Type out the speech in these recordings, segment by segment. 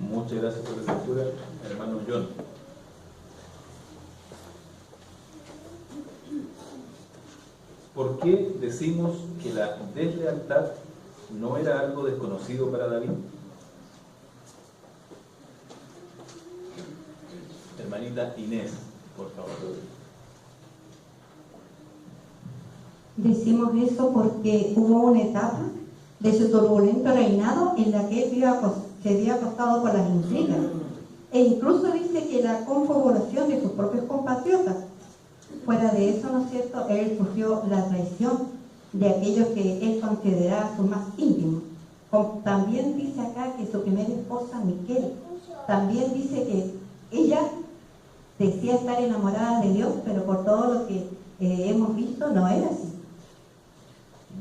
Muchas gracias por la lectura, hermano John. ¿Por qué decimos que la deslealtad no era algo desconocido para David? Hermanita Inés, por favor. Decimos eso porque hubo una etapa de su turbulento reinado en la que él se había acostado por las intrigas, e incluso dice que la confabulación de sus propios compatriotas. Fuera de eso, ¿no es cierto?, él sufrió la traición de aquellos que él consideraba sus más íntimos. También dice acá que su primera esposa, Miquel, también dice que ella decía estar enamorada de Dios, pero por todo lo que hemos visto no era así.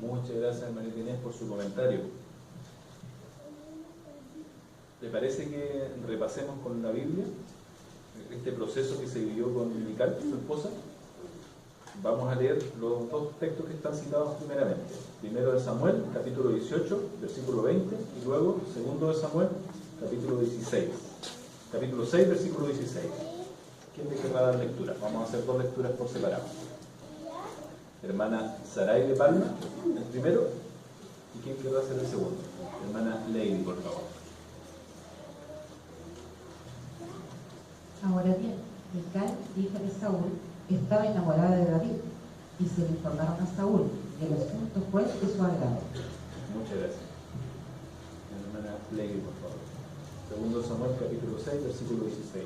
Muchas gracias, hermanita Inés, por su comentario. ¿Le parece que repasemos con la Biblia este proceso que se vivió con Mical, su esposa? Vamos a leer los dos textos que están citados primeramente. Primero de Samuel, capítulo 18, versículo 20, y luego segundo de Samuel, capítulo 16. Capítulo 6, versículo 16. ¿Quién le querrá dar lectura? Vamos a hacer dos lecturas por separado. Hermana Saray de Palma, el primero, y ¿quién querrá hacer el segundo? Hermana Lady, por favor. Ahora bien, Mical, hija de Saúl, estaba enamorada de David, y se le informaron a Saúl, y el asunto fue de su agrado. Muchas gracias. Hermana Lady, por favor. Segundo Samuel, capítulo 6, versículo 16.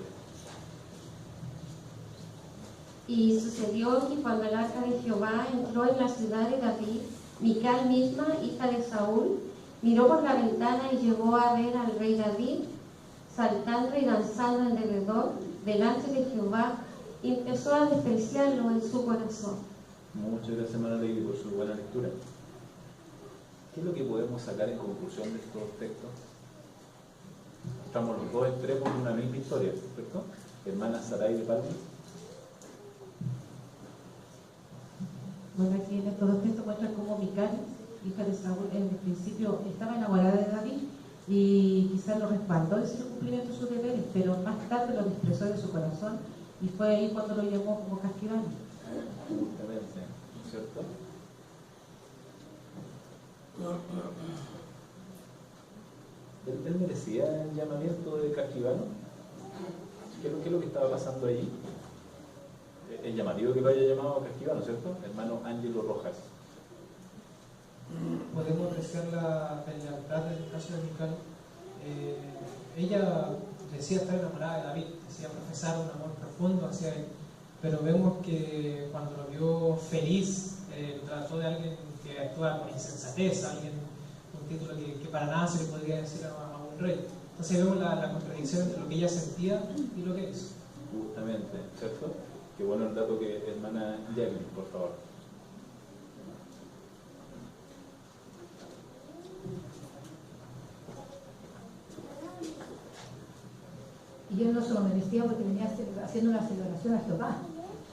Y sucedió que cuando el arca de Jehová entró en la ciudad de David, Mical misma, hija de Saúl, miró por la ventana y llegó a ver al rey David saltando y danzando en derredor delante de Jehová, y empezó a despreciarlo en su corazón. Muchas gracias, hermana Lady, por su buena lectura. ¿Qué es lo que podemos sacar en conclusión de estos textos? Estamos los dos extremos de una misma historia, ¿cierto? Hermana Saray de Palma. Bueno, aquí en estos dos textos muestra cómo Mical, hija de Saúl, en el principio estaba enamorada de David y quizás lo respaldó en el cumplimiento de sus deberes, pero más tarde lo desprezó de su corazón y fue ahí cuando lo llamó como castigado. Justamente, ¿cierto? ¿Él merecía el llamamiento de castigano? ¿Qué es lo que estaba pasando allí? Es llamativo que lo haya llamado castigano, ¿cierto? Hermano Ángelo Rojas. Podemos apreciar la lealtad del caso de Mical. Ella decía estar enamorada de David, decía profesar un amor profundo hacia él, pero vemos que cuando lo vio feliz, trató de alguien que actúa con insensatez, alguien, un título que para nada se le podría decir a un rey. Entonces vemos la contradicción entre lo que ella sentía y lo que hizo. Justamente, ¿cierto? Qué bueno el dato que hermana Jacqueline, por favor. Y él no se lo merecía porque venía haciendo una celebración a Jehová.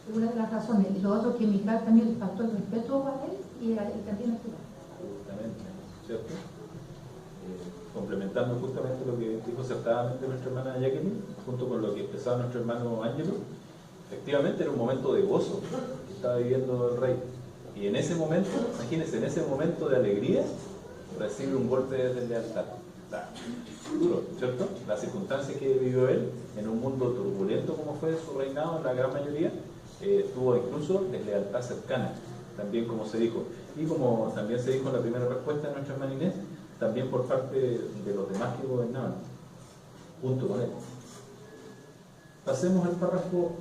Es una de las razones. Y lo otro, que Mical también le faltó el respeto a él y también a Jehová. Justamente, ¿cierto? Complementando justamente lo que dijo acertadamente nuestra hermana Jacqueline, junto con lo que expresaba nuestro hermano Ángelo, efectivamente era un momento de gozo que estaba viviendo el rey. Y en ese momento, imagínense, en ese momento de alegría, recibe un golpe de deslealtad. Duro, ¿cierto? Las circunstancias que vivió él en un mundo turbulento como fue su reinado, en la gran mayoría, tuvo incluso deslealtad cercana, también como se dijo. Y como también se dijo en la primera respuesta de nuestra hermana Inés, también por parte de los demás que gobernaban, junto con él. Pasemos al párrafo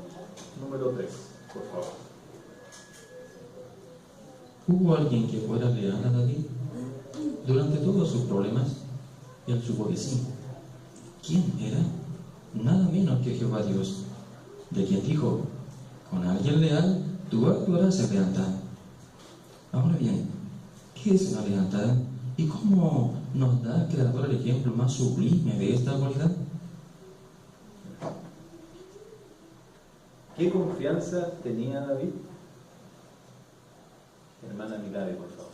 número 3, por favor. ¿Hubo alguien que fuera leal a David? Durante todos sus problemas, él supo que sí. ¿Quién era? Nada menos que Jehová Dios, de quien dijo: con alguien leal, tú actuarás en lealtad. Ahora bien, ¿qué es la lealtad? ¿Y cómo nos da el Creador el ejemplo más sublime de esta cualidad? ¿Qué confianza tenía David? Hermana Milade, por favor.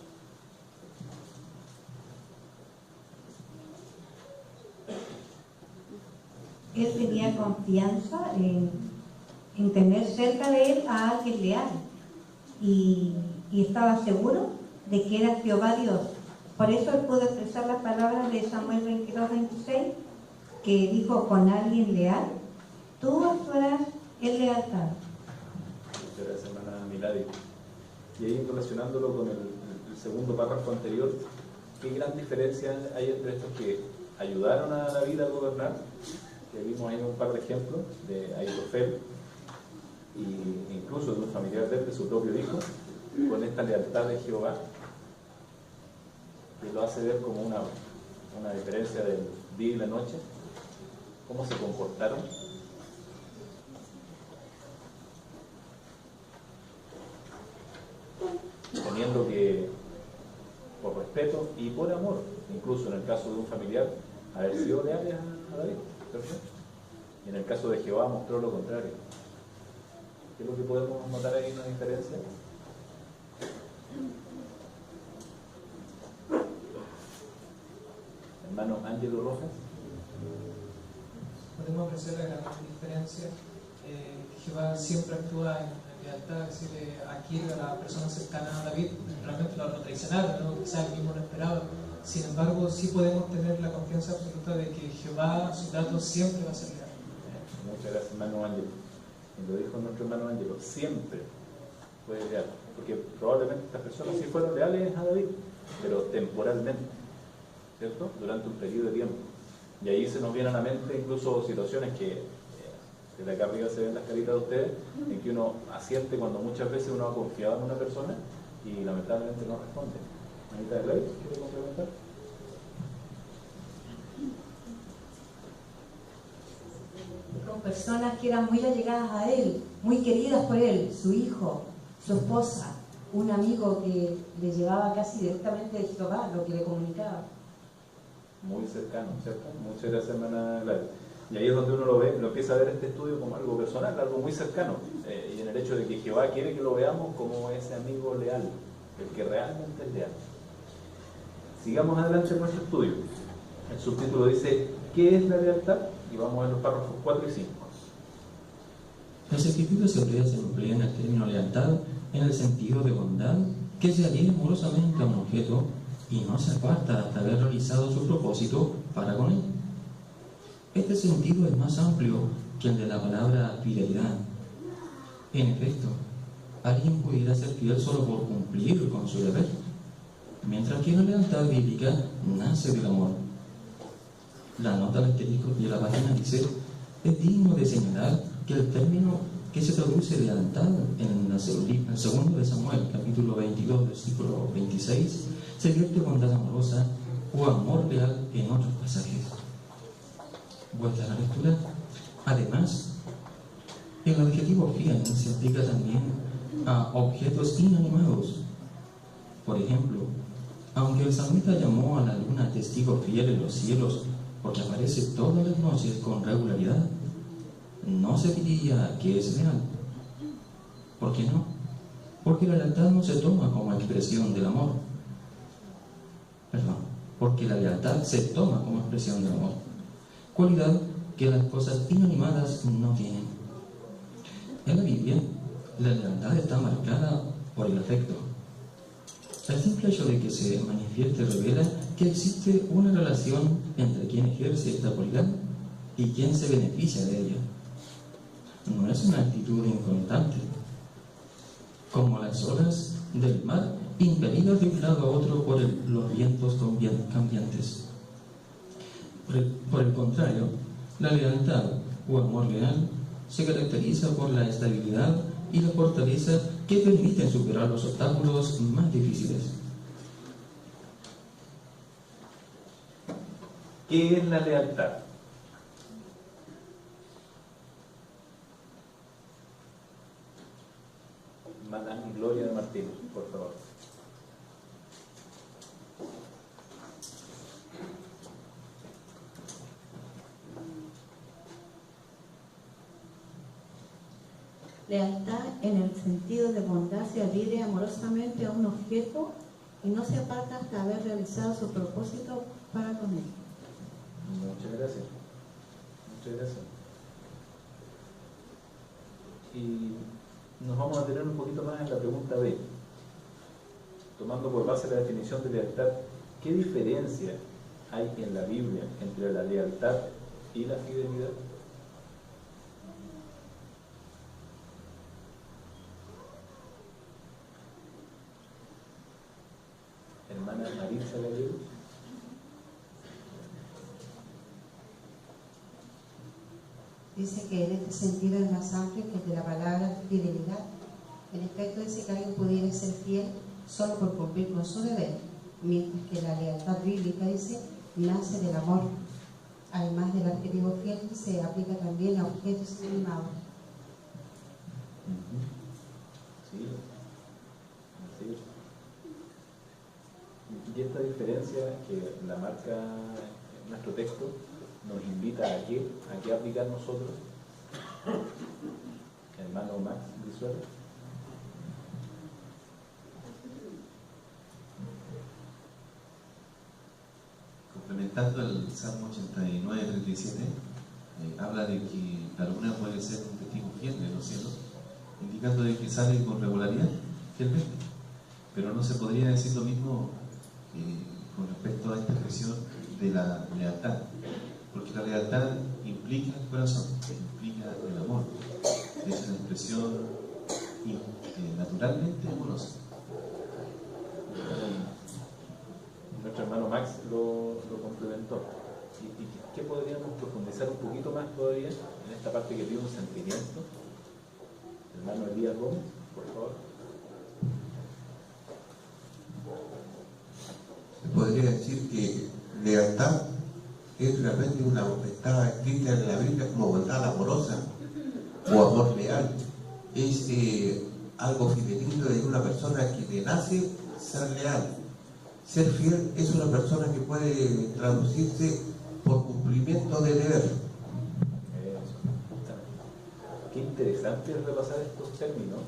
él tenía confianza en tener cerca de él a alguien leal y estaba seguro de que era Jehová Dios. Por eso él pudo expresar las palabras de Samuel 22:26, que dijo: con alguien leal, tú actuarás en lealtad. Muchas gracias, hermana Milady. Y ahí, relacionándolo con el segundo párrafo anterior, ¿qué gran diferencia hay entre estos que ayudaron a David a gobernar? Que vimos ahí un par de ejemplos de Ahitofel, e incluso de un familiar de su propio hijo, con esta lealtad de Jehová, que lo hace ver como una diferencia del día y la noche, cómo se comportaron. Teniendo que, por respeto y por amor, incluso en el caso de un familiar, haber sido leales a David, ¿cierto? Y en el caso de Jehová mostró lo contrario. ¿Qué es lo que podemos notar ahí, una diferencia? Hermano Ángelo Rojas. Podemos apreciar la gran diferencia. Jehová siempre actúa en lealtad, es decir, aquí a la persona cercana a David realmente lo traicionaron, ¿no? Quizás él mismo no esperaba. Sin embargo, sí podemos tener la confianza absoluta de que Jehová, su trato siempre va a ser leal. Muchas gracias, hermano Ángelo. Y lo dijo nuestro hermano Ángelo, siempre fue leal, porque probablemente estas personas sí fueron leales a David, pero temporalmente, ¿cierto? Durante un periodo de tiempo. Y ahí se nos vienen a la mente incluso situaciones que de acá arriba se ven las caritas de ustedes, en que uno asiente cuando muchas veces uno ha confiado en una persona y lamentablemente no responde. Anita de Ley, ¿quiere complementar? Con personas que eran muy allegadas a él, muy queridas por él, su hijo, su esposa, un amigo que le llevaba casi directamente de Jehová lo que le comunicaba. Muy cercano, ¿cierto? Muchas gracias, hermana Gladys. Y ahí es donde uno lo ve, lo empieza a ver este estudio como algo personal, algo muy cercano, y en el hecho de que Jehová quiere que lo veamos como ese amigo leal, el que realmente es leal. Sigamos adelante en nuestro estudio. El subtítulo dice: ¿qué es la lealtad? Y vamos a ver los párrafos 4 y 5. Las escrituras hebreas emplean el término lealtad en el sentido de bondad, que se adhiere amorosamente a un objeto y no se aparta hasta haber realizado su propósito para con él. Este sentido es más amplio que el de la palabra fidelidad. En efecto, alguien pudiera ser fiel solo por cumplir con su deber, mientras que la lealtad bíblica nace del amor. La nota al asterisco de la página dice: es digno de señalar que el término que se traduce lealtad en el segundo de Samuel, capítulo 22, versículo 26, se vierte bondad amorosa o amor leal en otros pasajes. Vuelta a la lectura. Además, el adjetivo fiel se aplica también a objetos inanimados. Por ejemplo, aunque el salmista llamó a la luna testigo fiel en los cielos porque aparece todas las noches con regularidad, no se diría que es leal. ¿Por qué no? Porque la lealtad no se toma como expresión del amor. Porque la lealtad se toma como expresión del amor, cualidad que las cosas inanimadas no tienen. En la Biblia, la lealtad está marcada por el afecto. El simple hecho de que se manifieste revela que existe una relación entre quien ejerce esta cualidad y quien se beneficia de ella. No es una actitud inconstante, como las olas del mar impelidas de un lado a otro por los vientos cambiantes. Por el contrario, la lealtad o amor leal se caracteriza por la estabilidad y la fortaleza que permiten superar los obstáculos más difíciles. ¿Qué es la lealtad? Madame Gloria de Martínez, por favor. Lealtad en el sentido de bondad se adhiere amorosamente a un objeto y no se aparta hasta haber realizado su propósito para con él. Muchas gracias. Muchas gracias. nos vamos a detener un poquito más en la pregunta B. Tomando por base la definición de lealtad, ¿qué diferencia hay en la Biblia entre la lealtad y la fidelidad? Hermana Marisa Gallego. Dice que en este sentido es más amplio que el de la palabra fidelidad. En efecto, dice que alguien pudiera ser fiel solo por cumplir con su deber, mientras que la lealtad bíblica, dice, nace del amor. Además del adjetivo fiel, se aplica también a objetos inanimados. Sí, así es. Y esta diferencia que la marca nuestro texto nos invita a qué aplicar nosotros. Hermano Max Visual. Complementando el Salmo 89:37, habla de que la luna puede ser un testigo fiel de los cielos, indicando de que sale con regularidad, fielmente. Pero no se podría decir lo mismo con respecto a esta expresión de la lealtad, porque la lealtad implica el corazón, implica el amor, es una expresión naturalmente amorosa. Nuestro hermano Max lo complementó. ¿Y qué podríamos profundizar un poquito más todavía en esta parte que tiene un sentimiento? Hermano Elías Gómez, por favor. Se podría decir que lealtad es realmente está escrita en la Biblia como bondad amorosa o amor leal. Es algo fidelito de una persona que le nace ser leal. Ser fiel es una persona que puede traducirse por cumplimiento de deber. Qué interesante es repasar estos términos.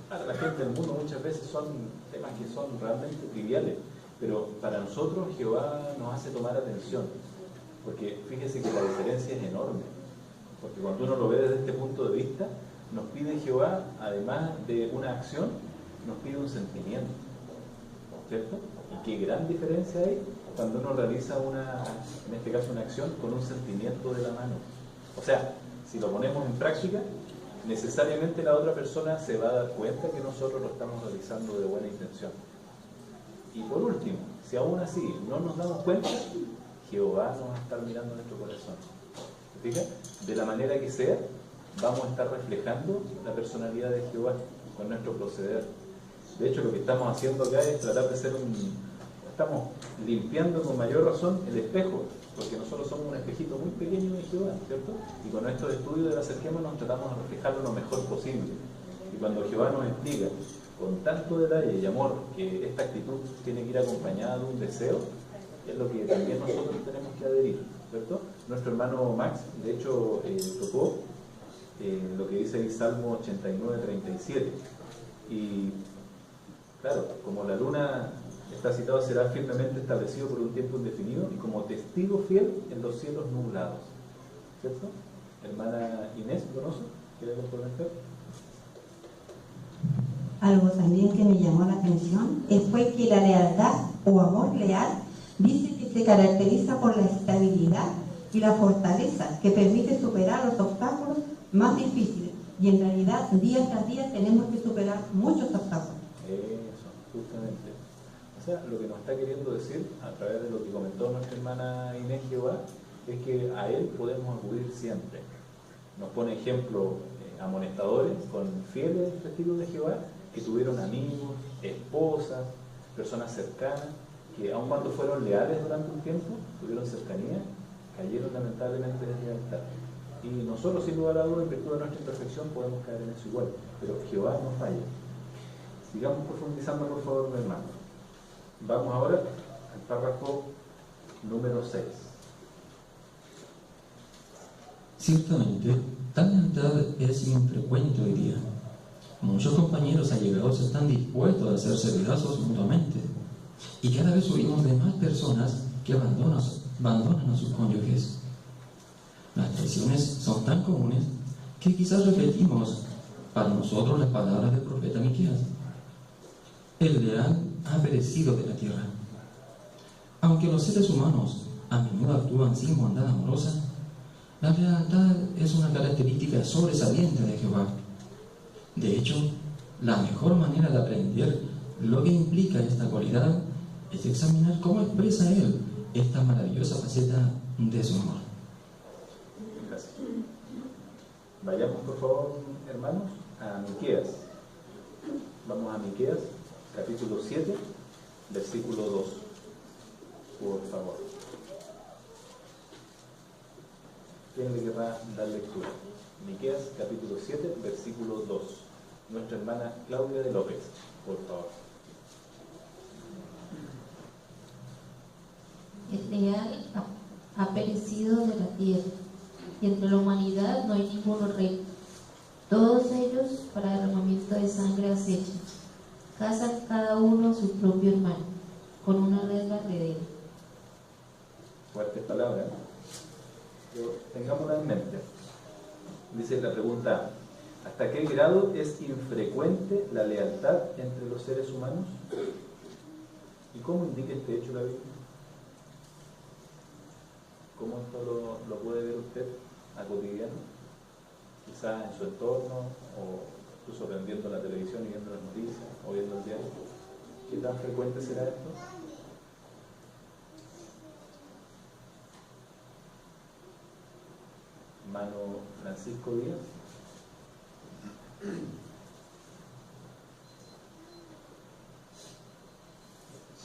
Para la gente del mundo muchas veces son temas que son realmente triviales, pero para nosotros Jehová nos hace tomar atención, porque fíjese que la diferencia es enorme, porque cuando uno lo ve desde este punto de vista, nos pide Jehová, además de una acción, nos pide un sentimiento, ¿cierto? Y qué gran diferencia hay cuando uno realiza en este caso una acción con un sentimiento de la mano. O sea, si lo ponemos en práctica, necesariamente la otra persona se va a dar cuenta que nosotros lo estamos realizando de buena intención. Y por último, si aún así no nos damos cuenta, Jehová nos va a estar mirando nuestro corazón. ¿Se fija? De la manera que sea, vamos a estar reflejando la personalidad de Jehová con nuestro proceder. De hecho, lo que estamos haciendo acá es tratar de ser estamos limpiando con mayor razón el espejo, porque nosotros somos un espejito muy pequeño de Jehová, ¿cierto? Y con estos estudios del acerquémonos tratamos de reflejarlo lo mejor posible. Y cuando Jehová nos explica con tanto detalle y amor que esta actitud tiene que ir acompañada de un deseo, es lo que también nosotros tenemos que adherir, ¿cierto? Nuestro hermano Max, de hecho, tocó lo que dice el Salmo 89:37. Y claro, como la luna está citado, será firmemente establecido por un tiempo indefinido y como testigo fiel en los cielos nublados, ¿cierto? Hermana Inés Donoso, ¿quiere comentar? Algo también que me llamó la atención fue que la lealtad o amor leal dice que se caracteriza por la estabilidad y la fortaleza que permite superar los obstáculos más difíciles, y en realidad día tras día tenemos que superar muchos obstáculos. Eso, justamente. O sea, lo que nos está queriendo decir a través de lo que comentó nuestra hermana Inés Jehová es que a Él podemos acudir siempre. Nos pone ejemplo amonestadores con fieles testigos de Jehová que tuvieron amigos, esposas, personas cercanas, que aun cuando fueron leales durante un tiempo, tuvieron cercanía, cayeron lamentablemente en deslealtad. Y nosotros, sin lugar a dudas, en virtud de nuestra imperfección, podemos caer en eso igual, pero Jehová no falla. Sigamos profundizando, por favor, mi hermano. Vamos ahora al párrafo número 6. Ciertamente, tal lealtad es infrecuente hoy día. Muchos compañeros allegados están dispuestos a hacerse pedazos mutuamente, y cada vez oímos de más personas que abandonan a sus cónyuges. Las traiciones son tan comunes que quizás repetimos para nosotros las palabras del profeta Miqueas: el leal ha perecido de la tierra. Aunque los seres humanos a menudo actúan sin bondad amorosa, la lealtad es una característica sobresaliente de Jehová. De hecho, la mejor manera de aprender lo que implica esta cualidad es examinar cómo expresa Él esta maravillosa faceta de su amor. Gracias. Vayamos, por favor, hermanos, a Miqueas. Vamos a Miqueas, capítulo 7, versículo 2. Por favor. ¿Quién le querrá dar lectura? Miqueas, capítulo 7, versículo 2. Nuestra hermana Claudia de López, por favor. El leal ha perecido de la tierra, y entre la humanidad no hay ninguno recto. Todos ellos para derramamiento de sangre acechan, cazan cada uno a su propio hermano, con una red alrededor. Fuertes palabras, pero tengámosla en mente. Dice la pregunta: ¿hasta qué grado es infrecuente la lealtad entre los seres humanos? ¿Y cómo indica este hecho la Biblia? ¿Cómo esto lo puede ver usted a cotidiano? Quizás en su entorno, o incluso prendiendo la televisión y viendo las noticias, o viendo el diario. ¿Qué tan frecuente será esto? Hermano Francisco Díaz.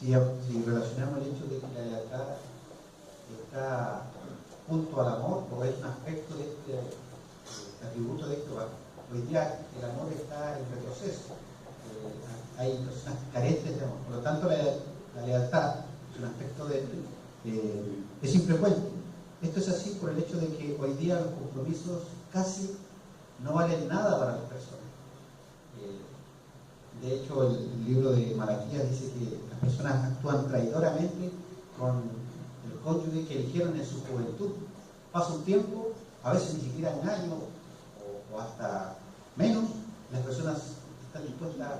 Si relacionamos el hecho de que la lealtad está junto al amor, o es un aspecto de este atributo de Jehová, hoy día el amor está en retroceso. Hay personas que carecen de amor, por lo tanto la lealtad es un aspecto es infrecuente. Esto es así por el hecho de que hoy día los compromisos casi no valen nada para las personas. De hecho, el libro de Malaquías dice que las personas actúan traidoramente con el cónyuge que eligieron en su juventud. Pasa un tiempo, a veces ni siquiera un año o hasta menos, las personas están dispuestas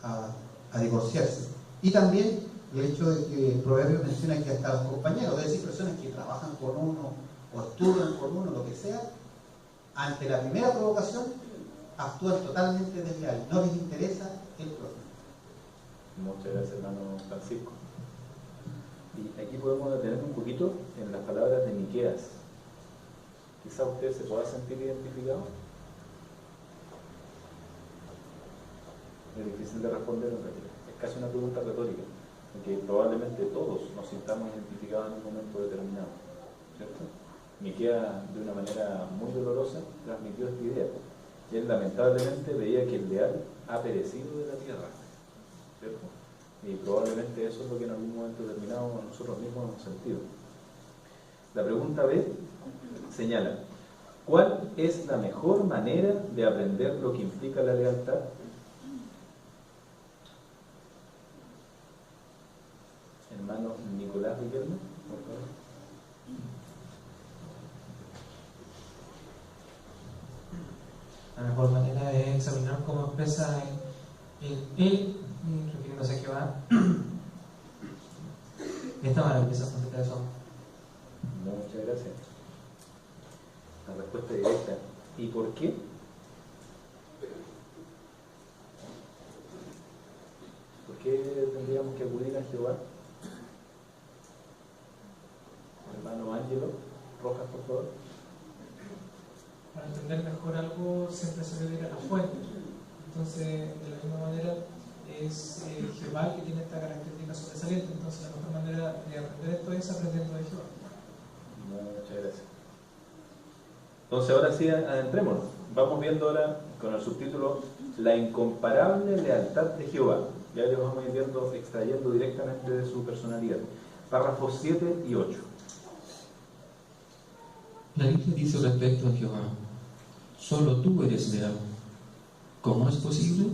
a divorciarse. Y también el hecho de que el proverbio menciona que hasta los compañeros, es decir, personas que trabajan con uno o estudian con uno, lo que sea, ante la primera provocación actúan totalmente desleal, no les interesa el prójimo. Muchas gracias, hermano Francisco. Y aquí podemos detener un poquito en las palabras de Miqueas. Quizá usted se pueda sentir identificado. Es difícil de responder en realidad. Es casi una pregunta retórica, porque probablemente todos nos sintamos identificados en un momento determinado, ¿cierto? Miqueas, de una manera muy dolorosa, transmitió esta idea. Y él lamentablemente veía que el leal ha perecido de la tierra, ¿cierto? Y probablemente eso es lo que en algún momento determinado nosotros mismos hemos sentido. La pregunta B señala: ¿cuál es la mejor manera de aprender lo que implica la lealtad? Hermano Nicolás Riquelme, por favor. La mejor manera es examinar cómo expresa él, refiriéndose a Jehová, esta maravillosa faceta de su amor. Muchas gracias. La respuesta directa. ¿Y por qué? ¿Por qué tendríamos que acudir a Jehová? Hermano Ángelo Rojas, por favor. Para entender mejor algo siempre se debe ir a la fuente. Entonces, de la misma manera, es Jehová el que tiene esta característica sobresaliente. Entonces, la mejor manera de aprender esto es aprendiendo de Jehová. Muchas gracias. Entonces, ahora sí, adentrémonos. Vamos viendo ahora con el subtítulo La incomparable lealtad de Jehová. Ya les vamos a ir viendo, extrayendo directamente de su personalidad. Párrafos 7 y 8. La Biblia dice respecto a Jehová: solo tú eres leal. ¿Cómo es posible?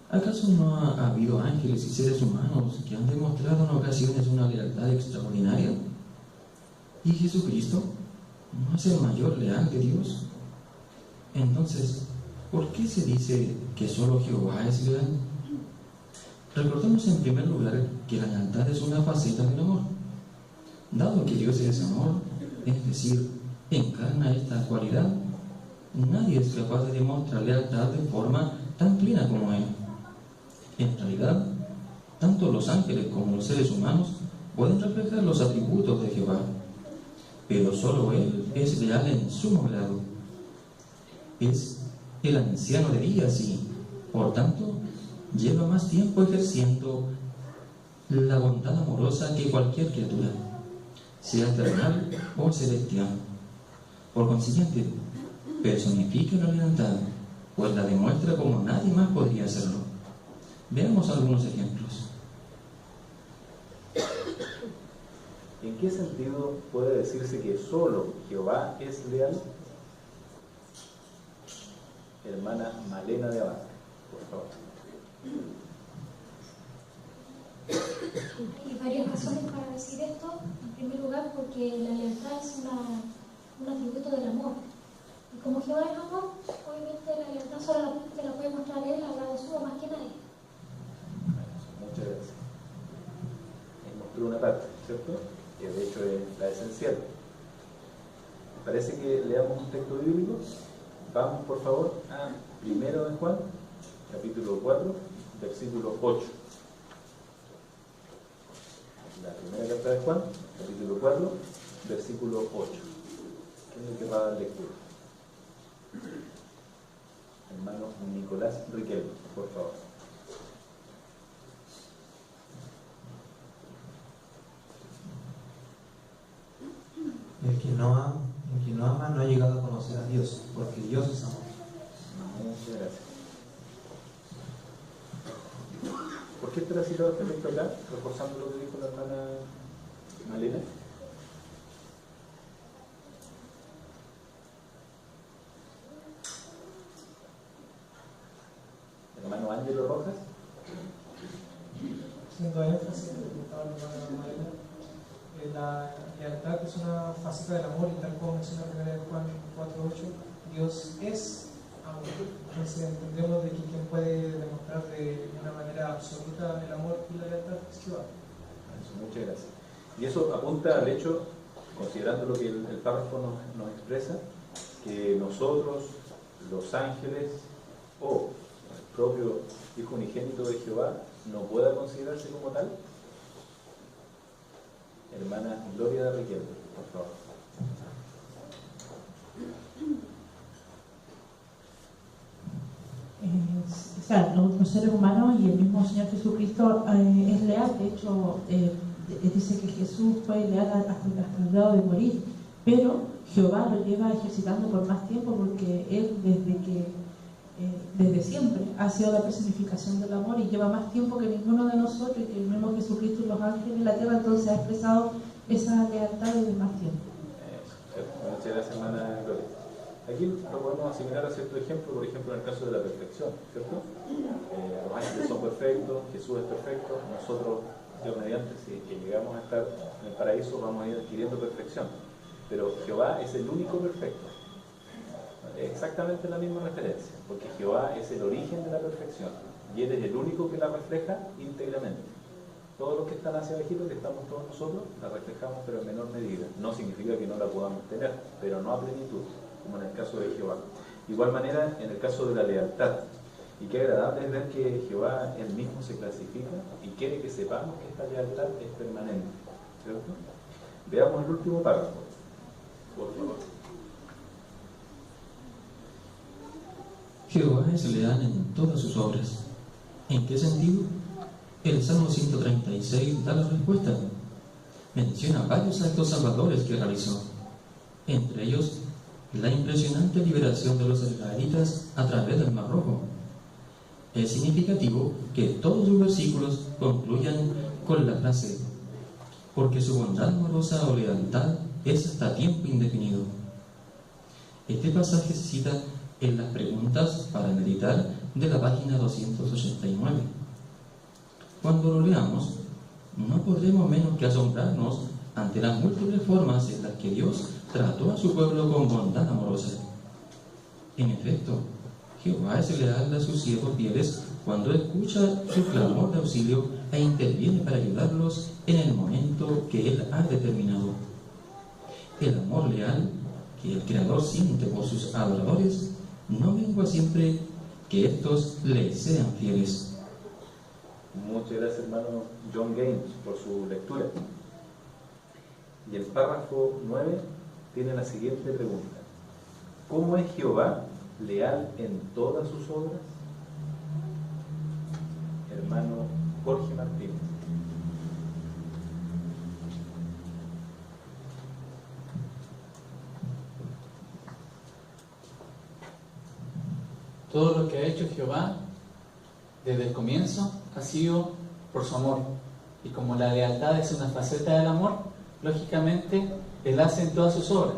¿Acaso no ha habido ángeles y seres humanos que han demostrado en ocasiones una lealtad extraordinaria? ¿Y Jesucristo no es el mayor leal de Dios? Entonces, ¿por qué se dice que solo Jehová es leal? Recordemos en primer lugar que la lealtad es una faceta del amor. Dado que Dios es amor, es decir, encarna esta cualidad, nadie es capaz de demostrar lealtad de forma tan plena como Él. En realidad, tanto los ángeles como los seres humanos pueden reflejar los atributos de Jehová, pero solo Él es leal en sumo grado. Es el anciano de días y, por tanto, lleva más tiempo ejerciendo la bondad amorosa que cualquier criatura, sea terrenal o celestial. Por consiguiente, personifica la lealtad, pues la demuestra como nadie más podría hacerlo. Veamos algunos ejemplos. ¿En qué sentido puede decirse que solo Jehová es leal? Hermana Malena de Abad, por favor. Hay varias razones para decir esto. En primer lugar, porque la lealtad es un atributo del amor. Y como Jehová es amor, obviamente la lealtad solo la puede mostrar Él al lado suyo más que nadie. Muchas gracias. Él mostró una parte, ¿cierto? Que de hecho es la esencial. ¿Les parece que leamos un texto bíblico? Vamos, por favor, a 1 de Juan, capítulo 4, versículo 8. La primera carta de Juan, capítulo 4, versículo 8. ¿Quién es el que va a dar lectura? Hermano Nicolás Riquelme, por favor. El que no ama no ha llegado a conocer a Dios, porque Dios es amor. Muchas gracias. ¿Por qué está citado este texto acá, reforzando lo que dijo la hermana Malena? Hermano Ángelo Rojas. Haciendo énfasis en lo que estaba la hermana Malena, la lealtad es una faceta del amor y tal como menciona 1 Juan 4:8, Dios es amor. Entonces entendemos de que quien puede demostrar de una manera absoluta el amor y la lealtad es Jehová. Muchas gracias. Y eso apunta al hecho, considerando lo que el párrafo nos expresa, que nosotros, los ángeles o el propio Hijo unigénito de Jehová no pueda considerarse como tal. Hermana Gloria de Riquelme, por favor. O sea, los seres humanos y el mismo Señor Jesucristo es leal. De hecho, dice que Jesús fue leal hasta el grado de morir, pero Jehová lo lleva ejercitando por más tiempo, porque Él desde siempre ha sido la personificación del amor y lleva más tiempo que ninguno de nosotros, y que el mismo Jesucristo y los ángeles en la tierra, entonces ha expresado esa lealtad desde más tiempo. Muchas gracias, hermana Gloria. Aquí lo podemos asimilar a cierto ejemplo, por ejemplo en el caso de la perfección, ¿cierto? Los ángeles son perfectos, Jesús es perfecto, nosotros, Dios mediante, si llegamos a estar en el paraíso, vamos a ir adquiriendo perfección. Pero Jehová es el único perfecto. Exactamente la misma referencia, porque Jehová es el origen de la perfección y Él es el único que la refleja íntegramente. Todos los que están hacia abajito, que estamos todos nosotros, la reflejamos pero en menor medida. No significa que no la podamos tener, pero no a plenitud, como en el caso de Jehová. De igual manera, en el caso de la lealtad. Y qué agradable es ver que Jehová Él mismo se clasifica y quiere que sepamos que esta lealtad es permanente, ¿cierto? Veamos el último párrafo, por favor. Jehová es leal en todas sus obras. ¿En qué sentido? El Salmo 136 da la respuesta. Menciona varios actos salvadores que realizó, entre ellos la impresionante liberación de los israelitas a través del Mar Rojo. Es significativo que todos los versículos concluyan con la frase: porque su bondad amorosa o lealtad es hasta tiempo indefinido. Este pasaje se cita en las preguntas para meditar de la página 289. Cuando lo leamos, no podremos menos que asombrarnos ante las múltiples formas en las que Dios trató a su pueblo con bondad amorosa. En efecto, Jehová es leal a sus siervos fieles cuando escucha su clamor de auxilio e interviene para ayudarlos en el momento que Él ha determinado. El amor leal que el Creador siente por sus adoradores no mengua siempre que estos le sean fieles. Muchas gracias, hermano John Gaines, por su lectura. Y el párrafo 9 tiene la siguiente pregunta: ¿cómo es Jehová leal en todas sus obras? Hermano Jorge Martínez. Todo lo que ha hecho Jehová desde el comienzo ha sido por su amor. Y como la lealtad es una faceta del amor, lógicamente Él hace en todas sus obras.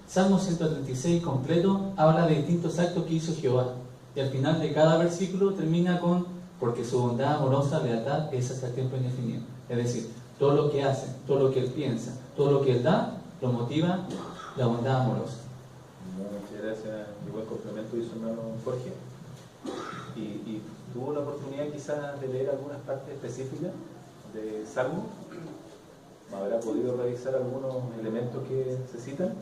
Salmo 136 completo habla de distintos actos que hizo Jehová. Y al final de cada versículo termina con: porque su bondad amorosa, lealtad, es hasta el tiempo indefinido. Es decir, todo lo que hace, todo lo que Él piensa, todo lo que Él da, lo motiva la bondad amorosa. Muchas gracias. Igual complemento hizo hermano Jorge. Y tuvo la oportunidad quizás de leer algunas partes específicas de Salmo. ¿Habrá podido revisar algunos elementos que se citan?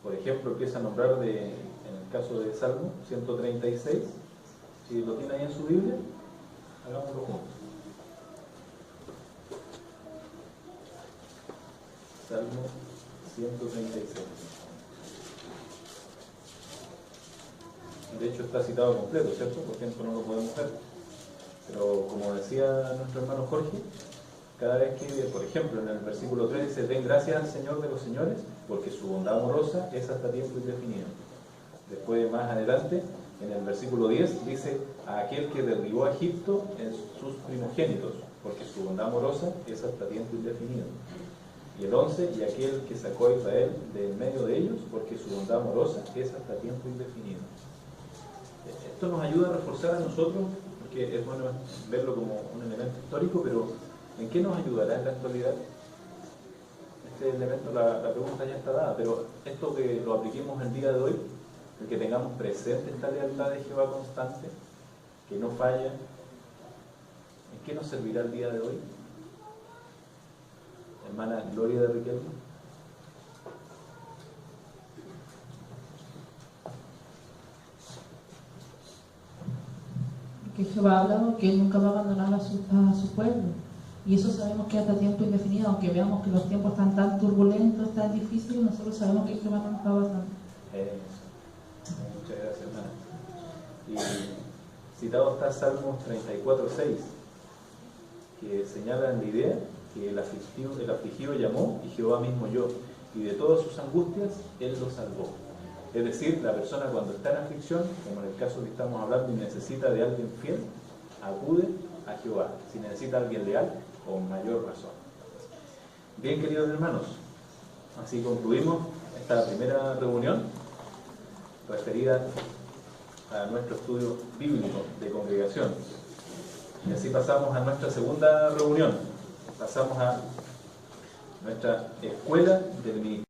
Por ejemplo, empieza a nombrar en el caso de Salmo 136. Si lo tiene ahí en su Biblia, hagámoslo juntos. Salmo 136. De hecho está citado completo, ¿cierto? Por tiempo no lo podemos ver. Pero como decía nuestro hermano Jorge, cada vez que, por ejemplo, en el versículo 3 dice: den gracias al Señor de los señores, porque su bondad amorosa es hasta tiempo indefinido. Después, más adelante, en el versículo 10 dice: a aquel que derribó a Egipto en sus primogénitos, porque su bondad amorosa es hasta tiempo indefinido. Y el 11: y aquel que sacó a Israel de en medio de ellos, porque su bondad amorosa es hasta tiempo indefinido. Esto nos ayuda a reforzar a nosotros, porque es bueno verlo como un elemento histórico, pero ¿en qué nos ayudará en la actualidad? Este elemento, la pregunta ya está dada, pero esto que lo apliquemos el día de hoy, el que tengamos presente esta lealtad de Jehová constante, que no falla, ¿en qué nos servirá el día de hoy? Hermana Gloria de Riquelme. Que Jehová ha hablado que Él nunca va a abandonar a su pueblo. Y eso sabemos que hasta tiempo indefinido, aunque veamos que los tiempos están tan turbulentos, tan difíciles, nosotros sabemos que Jehová no nos va a abandonar. Muchas gracias, hermana. Y citado está Salmos 34:6, que señala en la idea que el afligido llamó y Jehová mismo oyó, y de todas sus angustias Él lo salvó. Es decir, la persona cuando está en aflicción, como en el caso que estamos hablando, y necesita de alguien fiel, acude a Jehová. Si necesita a alguien leal, con mayor razón. Bien, queridos hermanos, así concluimos esta primera reunión referida a nuestro estudio bíblico de congregación. Y así pasamos a nuestra segunda reunión. Pasamos a nuestra escuela del ministerio.